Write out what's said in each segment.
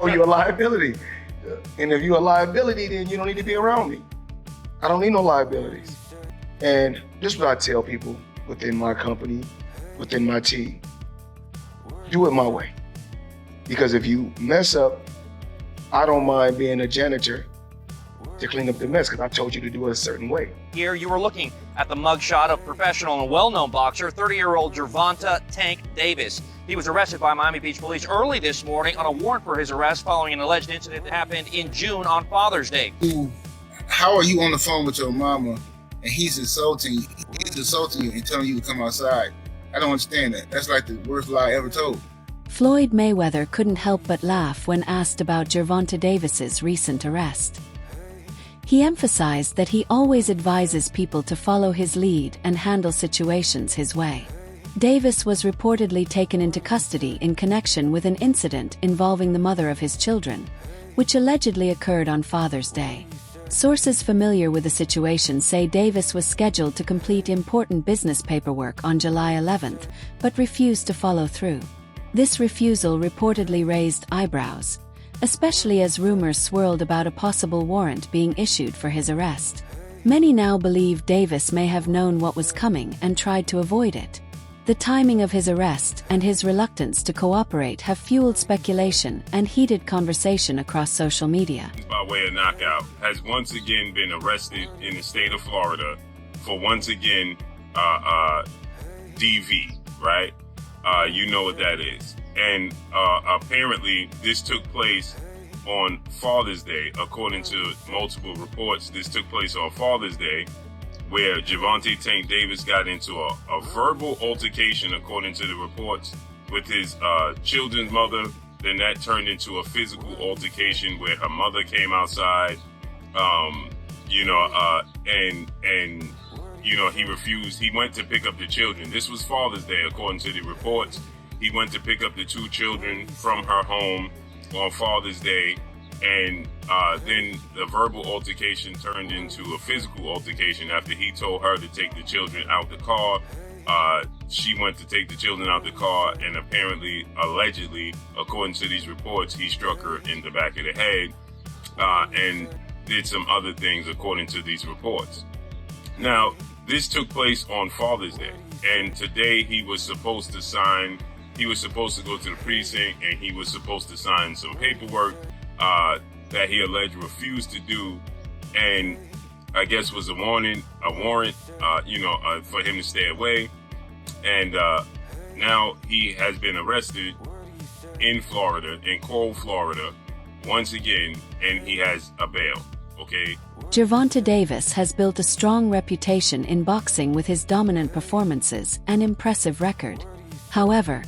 Oh, you're a liability. And if you're a liability, then you don't need to be around me. I don't need no liabilities. And this is what I tell people within my company, within my team. Do it my way. Because if you mess up, I don't mind being a janitor to clean up the mess because I told you to do it a certain way. Here you were looking at the mugshot of professional and well-known boxer, 30-year-old Gervonta "Tank" Davis. He was arrested by Miami Beach police early this morning on a warrant for his arrest following an alleged incident that happened in June on Father's Day. How are you on the phone with your mama and he's insulting you and telling you to come outside? I don't understand that. That's like the worst lie ever told. Floyd Mayweather couldn't help but laugh when asked about Gervonta Davis's recent arrest. He emphasized that he always advises people to follow his lead and handle situations his way. Davis was reportedly taken into custody in connection with an incident involving the mother of his children, which allegedly occurred on Father's Day. Sources familiar with the situation say Davis was scheduled to complete important business paperwork on July 11th, but refused to follow through. This refusal reportedly raised eyebrows, especially as rumors swirled about a possible warrant being issued for his arrest. Many now believe Davis may have known what was coming and tried to avoid it. The timing of his arrest and his reluctance to cooperate have fueled speculation and heated conversation across social media. By way of knockout, has once again been arrested in the state of Florida for once again DV, right? You know what that is. And apparently this took place on Father's Day. According to multiple reports, this took place on Father's Day, where Gervonta "Tank" Davis got into a verbal altercation, according to the reports, with his children's mother. Then that turned into a physical altercation where her mother came outside, he refused. He went to pick up the children. This was Father's Day, according to the reports. He went to pick up the two children from her home on Father's Day, and then the verbal altercation turned into a physical altercation after he told her to take the children out the car. She went to take the children out the car, and apparently, allegedly, according to these reports, he struck her in the back of the head and did some other things, according to these reports. Now, this took place on Father's Day, and today he was supposed to go to the precinct, and he was supposed to sign some paperwork that he alleged refused to do, and I guess was a warrant, for him to stay away. And now he has been arrested in Florida, in cold Florida, once again, and he has a bail, okay? Gervonta Davis has built a strong reputation in boxing with his dominant performances and impressive record. However,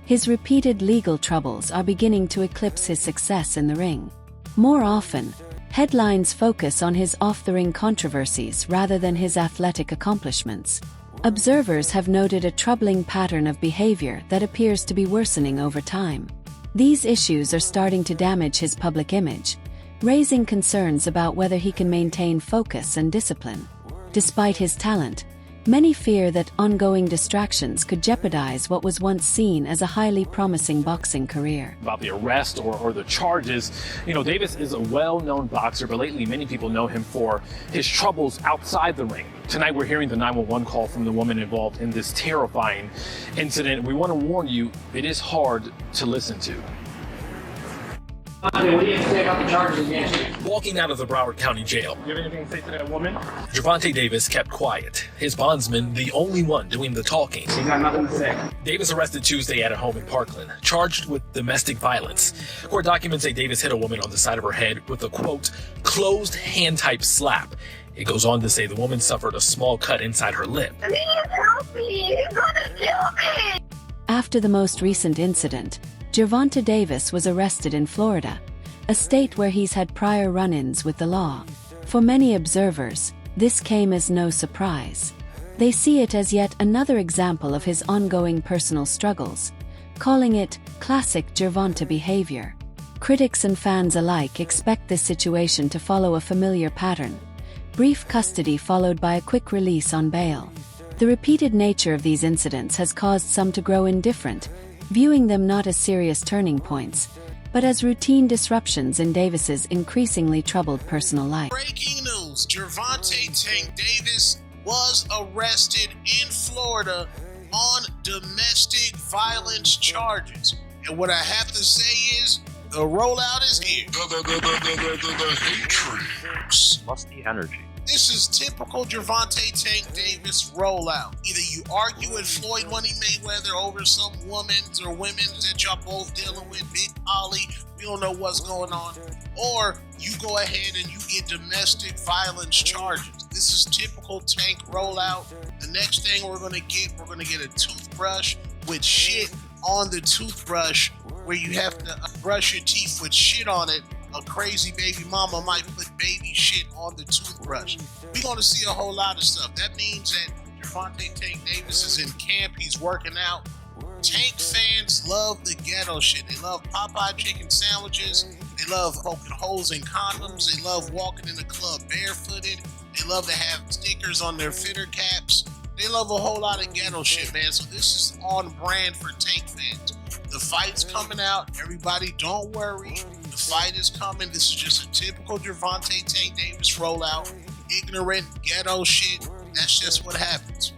his repeated legal troubles are beginning to eclipse his success in the ring. More often, headlines focus on his off-the-ring controversies rather than his athletic accomplishments. Observers have noted a troubling pattern of behavior that appears to be worsening over time. These issues are starting to damage his public image, raising concerns about whether he can maintain focus and discipline. Despite his talent, many fear that ongoing distractions could jeopardize what was once seen as a highly promising boxing career. About the arrest or the charges, Davis is a well-known boxer, but lately many people know him for his troubles outside the ring. Tonight we're hearing the 911 call from the woman involved in this terrifying incident. We want to warn you, it is hard to listen to. What do you say about the charges against you? Walking out of the Broward County Jail, You have anything to say to that woman? Gervonta Davis kept quiet, his bondsman the only one doing the talking. She got nothing to say. Davis arrested Tuesday at a home in Parkland, charged with domestic violence. Court documents say Davis hit a woman on the side of her head with a, quote, closed hand type slap. It goes on to say the woman suffered a small cut inside her lip. Please help me, you're gonna kill me. After the most recent incident, Gervonta Davis was arrested in Florida, a state where he's had prior run-ins with the law. For many observers, this came as no surprise. They see it as yet another example of his ongoing personal struggles, calling it classic Gervonta behavior. Critics and fans alike expect this situation to follow a familiar pattern: brief custody followed by a quick release on bail. The repeated nature of these incidents has caused some to grow indifferent, viewing them not as serious turning points, but as routine disruptions in Davis's increasingly troubled personal life. Breaking news, Gervonta Tank Davis was arrested in Florida on domestic violence charges. And what I have to say is, the rollout is here. The hatred. Musty energy. This is typical Gervonta Tank Davis rollout. Either you argue with Floyd Mayweather over some women's or women's that y'all both dealing with, Big Ollie, we don't know what's going on, or you go ahead and you get domestic violence charges. This is typical Tank rollout. The next thing we're gonna get a toothbrush with shit on the toothbrush where you have to brush your teeth with shit on it. A crazy baby mama might put baby shit on the toothbrush. We're going to see a whole lot of stuff. That means that Gervonta Tank Davis is in camp. He's working out. Tank fans love the ghetto shit. They love Popeye chicken sandwiches. They love poking holes in condoms. They love walking in the club barefooted. They love to have stickers on their fitter caps. They love a whole lot of ghetto shit, man. So this is on brand for Tank fans. The fight's coming out. Everybody, don't worry. The fight is coming. This is just a typical Gervonta Tank Davis rollout. Ignorant, ghetto shit. That's just what happens.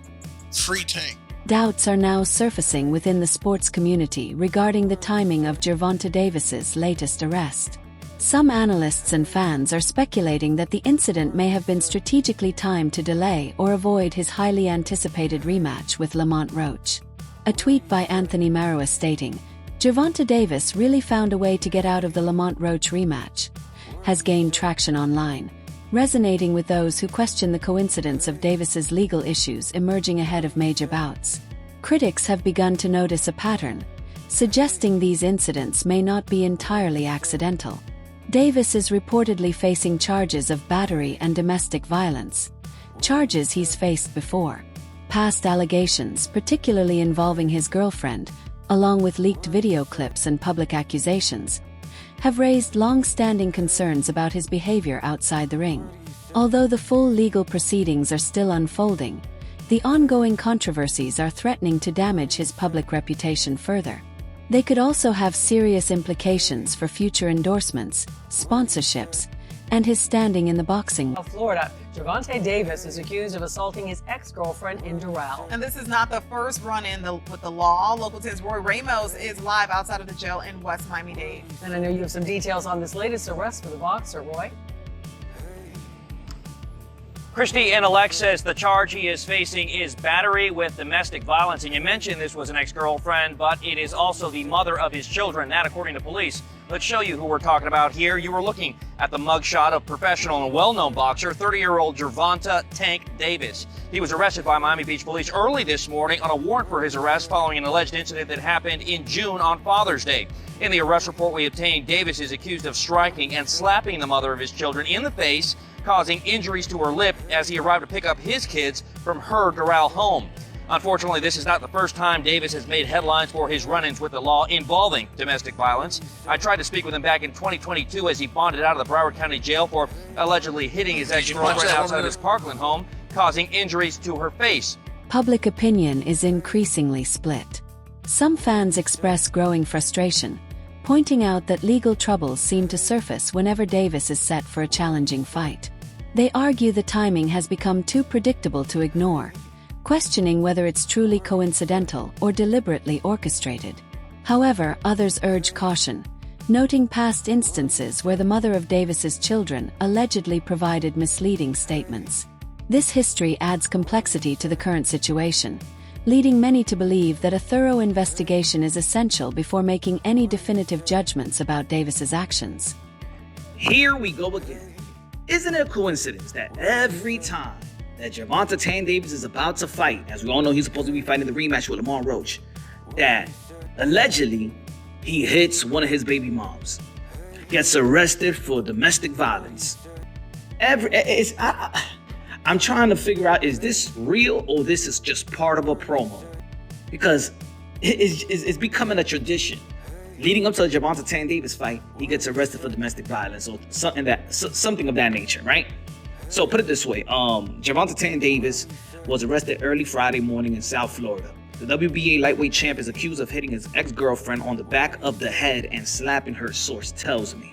Free Tank. Doubts are now surfacing within the sports community regarding the timing of Gervonta Davis's latest arrest. Some analysts and fans are speculating that the incident may have been strategically timed to delay or avoid his highly anticipated rematch with Lamont Roach. A tweet by Anthony Marois stating, "Gervonta Davis really found a way to get out of the Lamont Roach rematch," has gained traction online, resonating with those who question the coincidence of Davis's legal issues emerging ahead of major bouts. Critics have begun to notice a pattern, suggesting these incidents may not be entirely accidental. Davis is reportedly facing charges of battery and domestic violence, charges he's faced before. Past allegations, particularly involving his girlfriend, along with leaked video clips and public accusations, have raised long-standing concerns about his behavior outside the ring. Although the full legal proceedings are still unfolding, the ongoing controversies are threatening to damage his public reputation further. They could also have serious implications for future endorsements, sponsorships, and his standing in the boxing. Florida, Gervonta Davis is accused of assaulting his ex-girlfriend in Doral. And this is not the first run-in with the law. Local 10's Roy Ramos is live outside of the jail in West Miami-Dade. And I know you have some details on this latest arrest for the boxer, Roy. Christy in Alex says the charge he is facing is battery with domestic violence. And you mentioned this was an ex-girlfriend, but it is also the mother of his children, that according to police. Let's show you who we're talking about here. You were looking at the mugshot of professional and well-known boxer, 30-year-old Gervonta Tank Davis. He was arrested by Miami Beach police early this morning on a warrant for his arrest following an alleged incident that happened in June on Father's Day. In the arrest report we obtained, Davis is accused of striking and slapping the mother of his children in the face, causing injuries to her lip as he arrived to pick up his kids from her Doral home. Unfortunately, this is not the first time Davis has made headlines for his run-ins with the law involving domestic violence. I tried to speak with him back in 2022 as he bonded out of the Broward County Jail for allegedly hitting his ex-girlfriend outside of his Parkland home, causing injuries to her face. Public opinion is increasingly split. Some fans express growing frustration, pointing out that legal troubles seem to surface whenever Davis is set for a challenging fight. They argue the timing has become too predictable to ignore, questioning whether it's truly coincidental or deliberately orchestrated. However, others urge caution, noting past instances where the mother of Davis's children allegedly provided misleading statements. This history adds complexity to the current situation, leading many to believe that a thorough investigation is essential before making any definitive judgments about Davis's actions. Here we go again. Isn't it a coincidence that every time that Gervonta Tank Davis is about to fight, as we all know he's supposed to be fighting the rematch with Lamont Roach, that allegedly he hits one of his baby moms, gets arrested for domestic violence? I'm trying to figure out, is this real or this is just part of a promo? Because it's becoming a tradition. Leading up to the Gervonta Tank Davis fight, he gets arrested for domestic violence or something of that nature, right? So put it this way, Gervonta Tank Davis was arrested early Friday morning in South Florida. The WBA lightweight champ is accused of hitting his ex-girlfriend on the back of the head and slapping her, source tells me.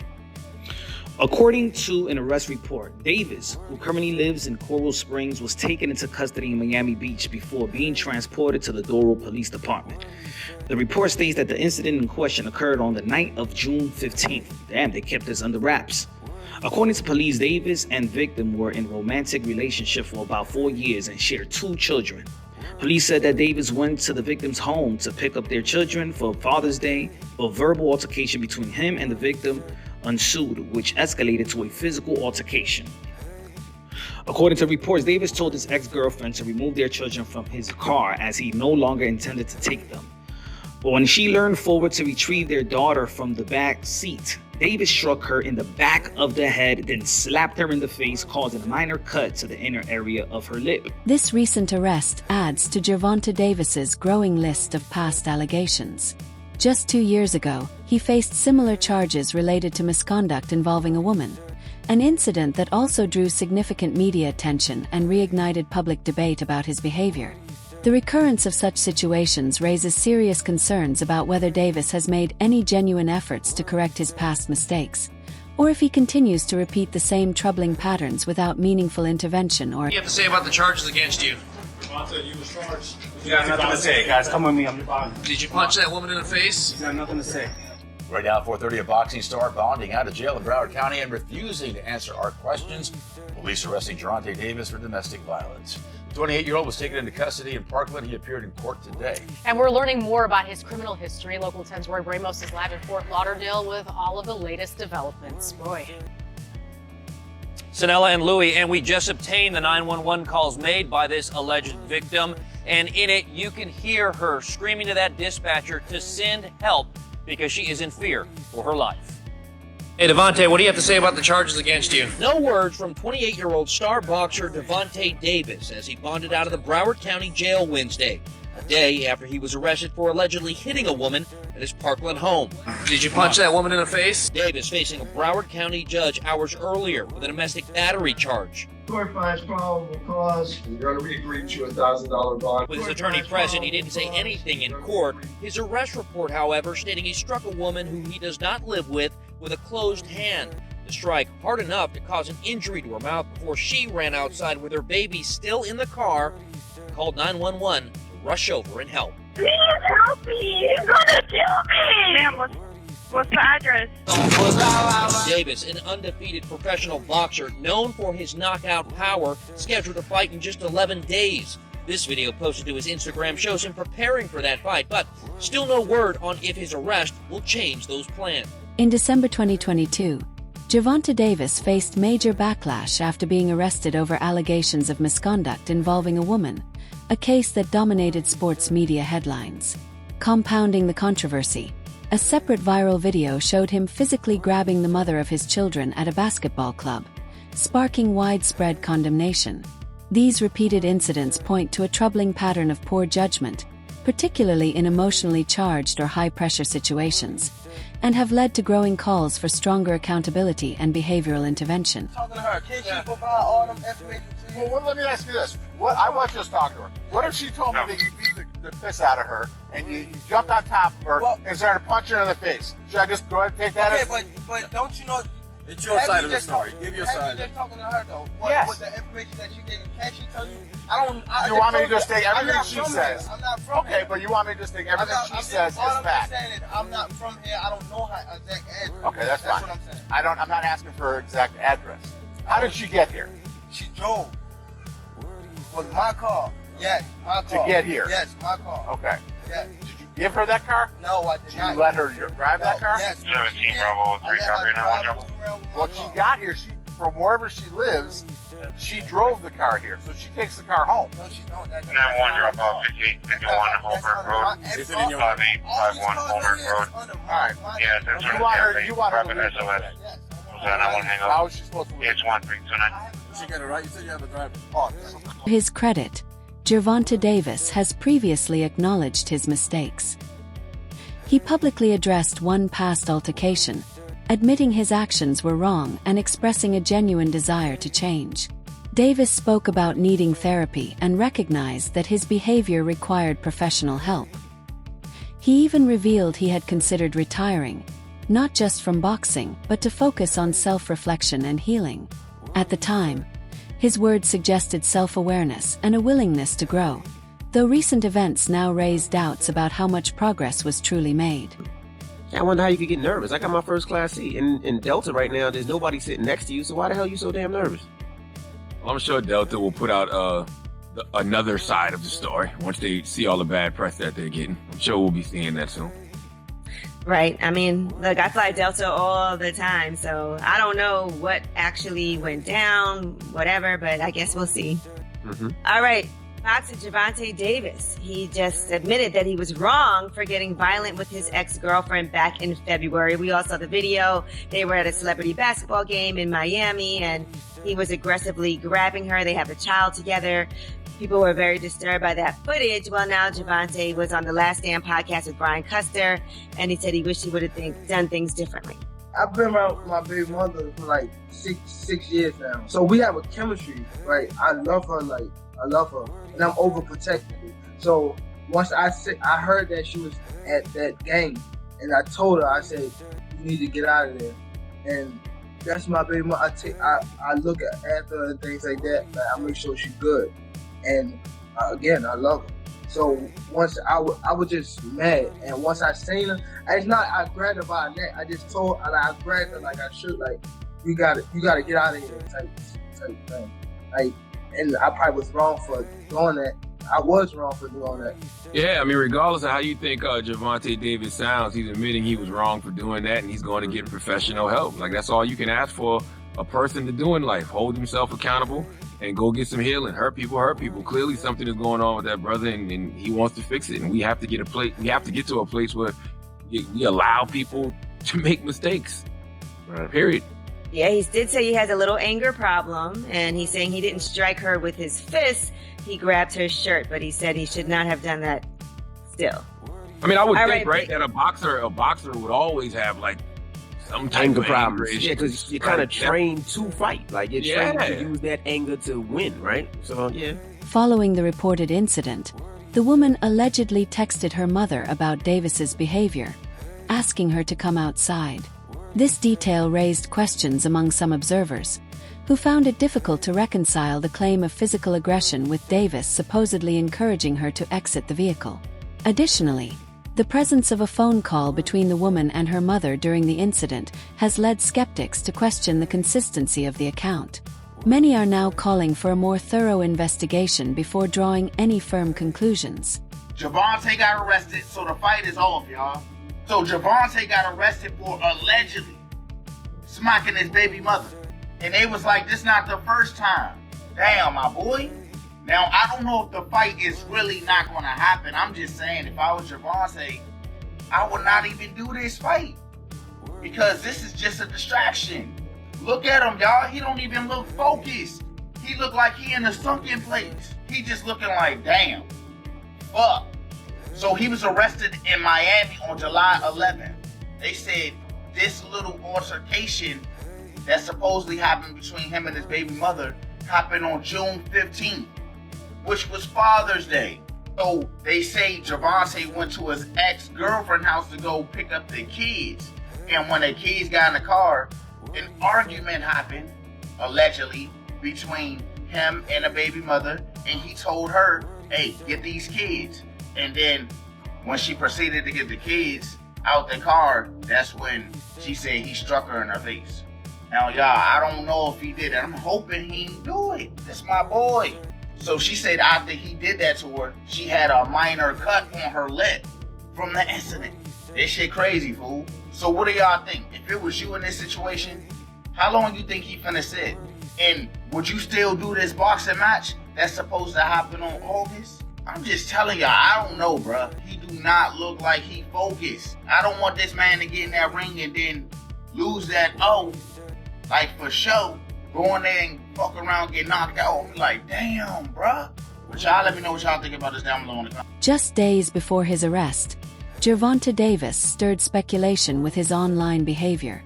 According to an arrest report, Davis, who currently lives in Coral Springs, was taken into custody in Miami Beach before being transported to the Doral Police Department. The report states that the incident in question occurred on the night of June 15th. Damn, they kept this under wraps. According to police, Davis and victim were in a romantic relationship for about 4 years and shared 2 children. Police said that Davis went to the victim's home to pick up their children for Father's Day, but verbal altercation between him and the victim ensued, which escalated to a physical altercation. According to reports, Davis told his ex-girlfriend to remove their children from his car as he no longer intended to take them. But when she leaned forward to retrieve their daughter from the back seat, Davis struck her in the back of the head, then slapped her in the face, causing a minor cut to the inner area of her lip. This recent arrest adds to Gervonta Davis's growing list of past allegations. Just 2 years ago, he faced similar charges related to misconduct involving a woman, an incident that also drew significant media attention and reignited public debate about his behavior. The recurrence of such situations raises serious concerns about whether Davis has made any genuine efforts to correct his past mistakes, or if he continues to repeat the same troubling patterns without meaningful intervention or— What do you have to say about the charges against you? You was charged. You got nothing to say, guys. Come with me. I'm your body. Did you punch that woman in the face? You got nothing to say. Right now, 4:30, a boxing star bonding out of jail in Broward County and refusing to answer our questions. Police arresting Gervonta Davis for domestic violence. The 28-year-old was taken into custody in Parkland. He appeared in court today. And we're learning more about his criminal history. Local 10's Roy Ramos is live in Fort Lauderdale with all of the latest developments. Roy. Sanella and Louie, and we just obtained the 911 calls made by this alleged victim. And in it, you can hear her screaming to that dispatcher to send help because she is in fear for her life. Hey, Devontae, what do you have to say about the charges against you? No words from 28-year-old star boxer Gervonta Davis as he bonded out of the Broward County Jail Wednesday, a day after he was arrested for allegedly hitting a woman at his Parkland home. Did you punch that woman in the face? Davis facing a Broward County judge hours earlier with a domestic battery charge. Court finds probable cause. You're going to be agreed to a $1,000 bond. With his attorney present, he didn't say anything in court. His arrest report, however, stating he struck a woman who he does not live with a closed hand. The strike hard enough to cause an injury to her mouth before she ran outside with her baby still in the car and called 911 to rush over and help. Please help me. You're gonna kill me. Ma'am, what's the address? Davis, an undefeated professional boxer known for his knockout power, scheduled to fight in just 11 days. This video posted to his Instagram shows him preparing for that fight, but still no word on if his arrest will change those plans. In December 2022, Gervonta Davis faced major backlash after being arrested over allegations of misconduct involving a woman, a case that dominated sports media headlines. Compounding the controversy, a separate viral video showed him physically grabbing the mother of his children at a basketball club, sparking widespread condemnation. These repeated incidents point to a troubling pattern of poor judgment, particularly in emotionally charged or high-pressure situations, and have led to growing calls for stronger accountability and behavioral intervention. Talking to her, can she provide all them information to you? Well, let me ask you this. I want you to talk to her. What if she told me that you beat the piss out of her and you jumped on top of her and started punching her in the face? Should I just go ahead and take that? Okay, but don't you know? It's your side of the story. Give your side. Just talking to her though. Yes. With the information that you gave, can she tell you? You want me to just take everything she says? I'm not from here. Okay, but you want me to just take everything she says as fact? I'm not from here. I don't know her exact address. Okay, that's fine. What I'm saying. I'm not asking for her exact address. How did she get here? She drove. With my car. Yes, my car. To get here? Yes, my car. Okay. Yes. Did you give her that car? No, I did not. Did you let her drive that car? Yes. 17 Bravo 3 copy 911. Well, she got here. From wherever she lives, she drove the car here, so she takes the car home. No, she don't. 911, you're about 5851 Homer Road. Is it in your 5851 Homer Road. Alright. Yeah, that's You want her to leave. SOS. I won't hang up. How is she supposed to leave? It's 1329. She got it right. You said you have a driver. To his credit, Gervonta Davis has previously acknowledged his mistakes. He publicly addressed one past altercation, admitting his actions were wrong and expressing a genuine desire to change. Davis spoke about needing therapy and recognized that his behavior required professional help. He even revealed he had considered retiring, not just from boxing, but to focus on self-reflection and healing. At the time, his words suggested self-awareness and a willingness to grow, though recent events now raise doubts about how much progress was truly made. I wonder how you could get nervous. I got my first class seat in Delta right now. There's nobody sitting next to you, so why the hell are you so damn nervous? Well, I'm sure Delta will put out another side of the story once they see all the bad press that they're getting. I'm sure we'll be seeing that soon. Right. I mean, look, I fly Delta all the time, so I don't know what actually went down, whatever, but I guess we'll see. All right. Boxer Gervonta Davis. He just admitted that he was wrong for getting violent with his ex-girlfriend back in February. We all saw the video. They were at a celebrity basketball game in Miami, and he was aggressively grabbing her. They have a child together. People were very disturbed by that footage. Well, now Gervonta was on the Last Stand podcast with Brian Custer, and he said he wished he would have done things differently. I've been around my baby mother for like six years now. So we have a chemistry, right? I love her, and I'm overprotective. So once I heard that she was at that game, and I told her, I said, you need to get out of there. And that's my baby mother. I look after her and things like that, but I make sure she's good. And again, I love her. So once I was just mad, and once I seen her, it's not I grabbed her by her neck. I just told her, I grabbed her like I should, like you gotta get out of here type thing. Like, and I probably was wrong for doing that. I was wrong for doing that. Yeah, I mean, regardless of how you think Gervonta Davis sounds, he's admitting he was wrong for doing that, and he's going to get professional help. Like, that's all you can ask for a person to do in life. Hold himself accountable and go get some healing. Hurt people. Clearly something is going on with that brother, and he wants to fix it. And we have to get to a place where we allow people to make mistakes. Period. Yeah, he did say he has a little anger problem, and he's saying he didn't strike her with his fist. He grabbed her shirt, but he said he should not have done that still. I mean, I would think, right, that a boxer would always have, like, some type Anger of problems. anger Yeah, because you're kind of trained to fight. Like, you're trained to use that anger to win, right? So, yeah. Following the reported incident, the woman allegedly texted her mother about Davis's behavior, asking her to come outside. This detail raised questions among some observers, who found it difficult to reconcile the claim of physical aggression with Davis supposedly encouraging her to exit the vehicle. Additionally, the presence of a phone call between the woman and her mother during the incident has led skeptics to question the consistency of the account. Many are now calling for a more thorough investigation before drawing any firm conclusions. Gervonta got arrested, so the fight is off, y'all. So Gervonta got arrested for allegedly smacking his baby mother. And they was like, this not the first time. Damn, my boy. Now, I don't know if the fight is really not going to happen. I'm just saying, if I was Gervonta, I would not even do this fight. Because this is just a distraction. Look at him, y'all. He don't even look focused. He look like he in a sunken place. He just looking like, damn, fuck. So he was arrested in Miami on July 11th. They said this little altercation that supposedly happened between him and his baby mother happened on June 15th, which was Father's Day. So they say Gervonta went to his ex-girlfriend's house to go pick up the kids. And when the kids got in the car, an argument happened, allegedly, between him and the baby mother. And he told her, hey, get these kids. And then when she proceeded to get the kids out the car, that's when she said he struck her in her face. Now, y'all, I don't know if he did it. I'm hoping he didn't do it. That's my boy. So she said after he did that to her, she had a minor cut on her lip from the incident. This shit crazy, fool. So what do y'all think? If it was you in this situation, how long you think he finna sit? And would you still do this boxing match that's supposed to happen on August? I'm just telling y'all, I don't know, bruh. He do not look like he focused. I don't want this man to get in that ring and then lose that like for show, go in there and fuck around, get knocked out. I'm like, damn, bruh. But y'all let me know what y'all think about this down below in the comments. Just days before his arrest, Gervonta Davis stirred speculation with his online behavior.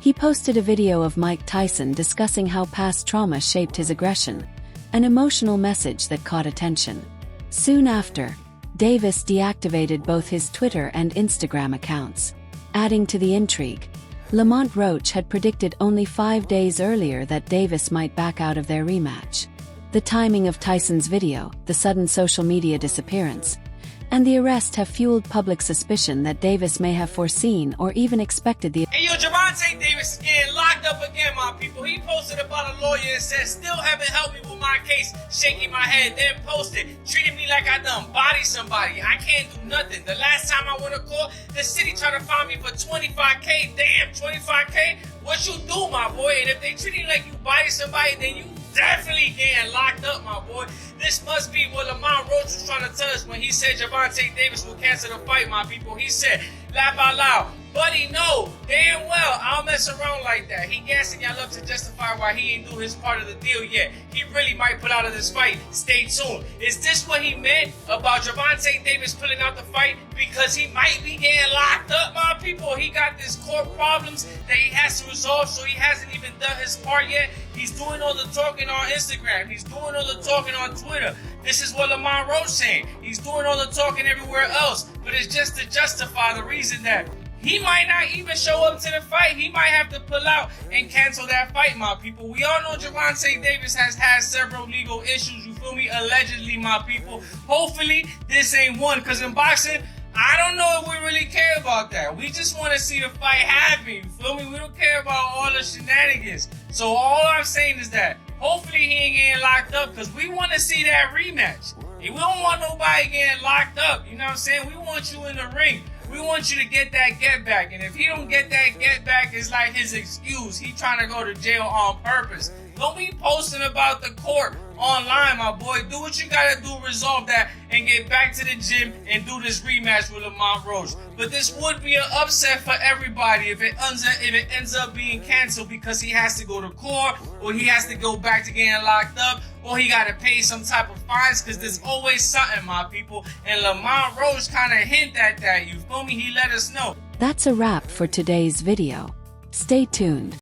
He posted a video of Mike Tyson discussing how past trauma shaped his aggression, an emotional message that caught attention. Soon after, Davis deactivated both his Twitter and Instagram accounts. Adding to the intrigue, Lamont Roach had predicted only 5 days earlier that Davis might back out of their rematch. The timing of Tyson's video, the sudden social media disappearance, and the arrest have fueled public suspicion that Davis may have foreseen or even expected the— Hey, yo, Gervonta Davis is getting locked up again, my people. He posted about a lawyer and said, still haven't helped me with my case, shaking my head, then posted, treating me like I done bodied somebody. I can't do nothing. The last time I went to court, the city tried to find me for $25K. Damn, $25K? What you do, my boy? And if they treat you like you bodied somebody, then you definitely getting locked up, my boy. This must be what Lamont Roach was trying to tell us when he said Gervonta Davis will cancel the fight, my people. He said, laugh out loud, buddy, no, damn well, I don't mess around like that. He gassing y'all up to justify why he ain't do his part of the deal yet. He really might pull out of this fight. Stay tuned. Is this what he meant about Gervonta Davis pulling out the fight? Because he might be getting locked up, my people. He got this court problems that he has to resolve, so he hasn't even done his part yet. He's doing all the talking on Instagram. He's doing all the talking on Twitter. This is what Lamont Roach saying. He's doing all the talking everywhere else, but it's just to justify the reason that he might not even show up to the fight. He might have to pull out and cancel that fight, my people. We all know Gervonta Davis has had several legal issues, you feel me? Allegedly, my people. Hopefully, this ain't one, because in boxing, I don't know if we really care about that. We just want to see the fight happen, you feel me? We don't care about all the shenanigans. So all I'm saying is that hopefully he ain't getting locked up, because we want to see that rematch. And we don't want nobody getting locked up, you know what I'm saying? We want you in the ring. We want you to get that get back. And if he don't get that get back, it's like his excuse. He trying to go to jail on purpose. Don't be posting about the court online, my boy. Do what you gotta do, resolve that, and get back to the gym and do this rematch with Lamont Roach. But this would be an upset for everybody if it ends up being canceled because he has to go to court, or he has to go back to getting locked up, or he gotta pay some type of fines, because there's always something, my people. And Lamont Roach kind of hint at that, you feel me? He let us know. That's a wrap for today's video. Stay tuned.